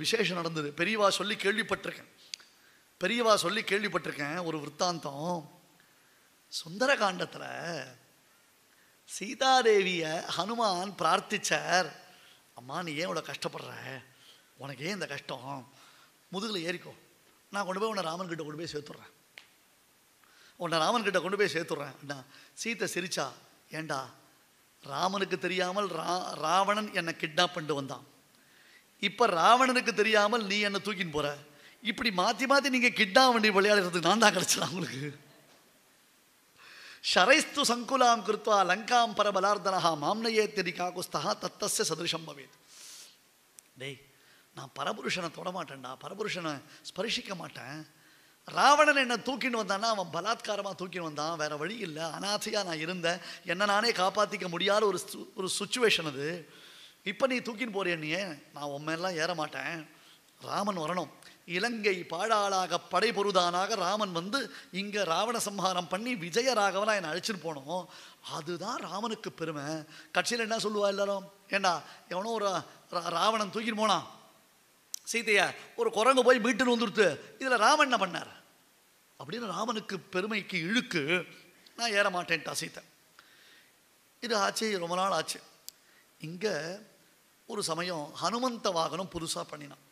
விசேஷம் நடந்தது. பெரியவா சொல்லி கேள்விப்பட்டிருக்கேன் ஒரு விற்த்தாந்தம். சுந்தரகாண்டத்தில் சீதாதேவிய ஹனுமான் பிரார்த்திச்சார், அம்மா நீ ஏன் இவ்வளோ கஷ்டப்படுற, உனக்கு ஏன் இந்த கஷ்டம், முதுகில் ஏறிக்கோ, நான் கொண்டு போய் உன்னை ராமன் கிட்ட கொண்டு போய் சேர்த்துட்றேன். சீத்தை சிரிச்சா, ஏண்டா ராமனுக்கு தெரியாமல் ராவணன் என்னை கிட்னாப் பண்ணிட்டு வந்தான், இப்போ ராவணனுக்கு தெரியாமல் நீ என்னை தூக்கின்னு போற, இப்படி மாற்றி மாற்றி நீங்கள் கிட்னாப் பண்ணி விளையாடுறதுக்கு நான் தான் கிடச்சிடலாம் உங்களுக்கு. ஷரைஸ்து சங்குலாம் கிருத்வா லங்காம் பரபலார்தனஹா மாம்னயே தெரி காகுஸ்தா தத்தஸ்ய சதுருஷம் பவேத். டேய், நான் பரபுருஷனை தொடமாட்டேன்டா, பரபுருஷனை ஸ்பரிசிக்க மாட்டேன். ராவணன் என்னை தூக்கின்னு வந்தான்னா அவன் பலாத்காரமாக தூக்கின்னு வந்தான், வேற வழி இல்லை, அநாதையாக நான் இருந்தேன், என்னை நானே காப்பாற்றிக்க முடியாத ஒரு சுச்சுவேஷன் அது. இப்போ நீ தூக்கின்னு போறியே, நான் உண்மையெல்லாம் ஏற மாட்டேன், ராமன் வரணும். இலங்கை பாழாளாக படை பொருதானாக ராமன் வந்து இங்கே ராவண சம்ஹாரம் பண்ணி விஜயராகவனாக என்னை அழைச்சிட்டு போனோம், அதுதான் ராமனுக்கு பெருமை. கட்சியில் என்ன சொல்லுவா எல்லாரும், ஏண்டா எவனோ ஒரு ராவணன் தூக்கின்னு போனான் சீதைய, ஒரு குரங்கு போய் மீட்டுன்னு வந்துடுத்து, இதில் ராமன் என்ன பண்ணார் அப்படின்னு ராமனுக்கு பெருமைக்கு இழுக்கு. நான் ஏற மாட்டேன்ட்டா சீத்தை. இது ஆச்சு, ரொம்ப நாள் ஆச்சு. இங்கே ஒரு சமயம் ஹனுமந்த வாகனம் புதுசாக பண்ணினான்.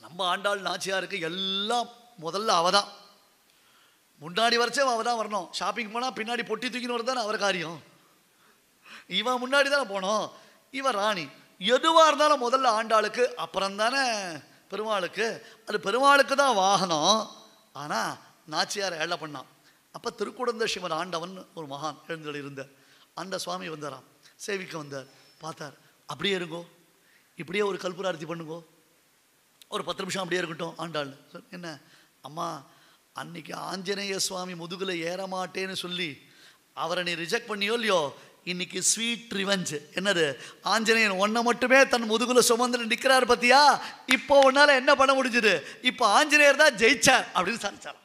நம்ம ஆண்டாள் நாச்சியாருக்கு எல்லாம் முதல்ல அவ தான், முன்னாடி வரைச்சே அவ தான் வரணும். ஷாப்பிங் போனால் பின்னாடி பொட்டி தூக்கின்னு வரதானே அவர் காரியம், இவன் முன்னாடி தானே போனோம், இவன் ராணி. எதுவாக இருந்தாலும் முதல்ல ஆண்டாளுக்கு, அப்புறம் தானே பெருமாளுக்கு. அது பெருமாளுக்கு தான் வாகனம். ஆனால் நாச்சியார் ஏழை பண்ணான். அப்போ திருக்குடந்த சிவன் ஆண்டவன் ஒரு மகான் எழுந்தல் இருந்தார். அந்த சுவாமி வந்தாராம், சேவிக்க வந்தார். பார்த்தார், அப்படியே இருங்கோ, இப்படியே ஒரு கல்புரார்த்தி பண்ணுங்கோ, ஒரு 10 நிமிஷம் அப்படியே இருக்கட்டும். ஆண்டாள் என்ன, அம்மா அன்னைக்கு ஆஞ்சநேய சுவாமி முதுகில் ஏற மாட்டேன்னு சொல்லி அவரை நீ ரிஜெக்ட் பண்ணியோ இல்லையோ, இன்னைக்கு ஸ்வீட் ரிவெஞ்ச். என்னது, ஆஞ்சநேயன் ஒன்றை மட்டுமே தன் முதுகுல சுமந்து நிற்கிறார் பத்தியா, இப்போ உன்னால என்ன பண்ண முடிஞ்சுது, இப்போ ஆஞ்சநேயர் தான் ஜெயிச்சார் அப்படின்னு சாதிச்சார்.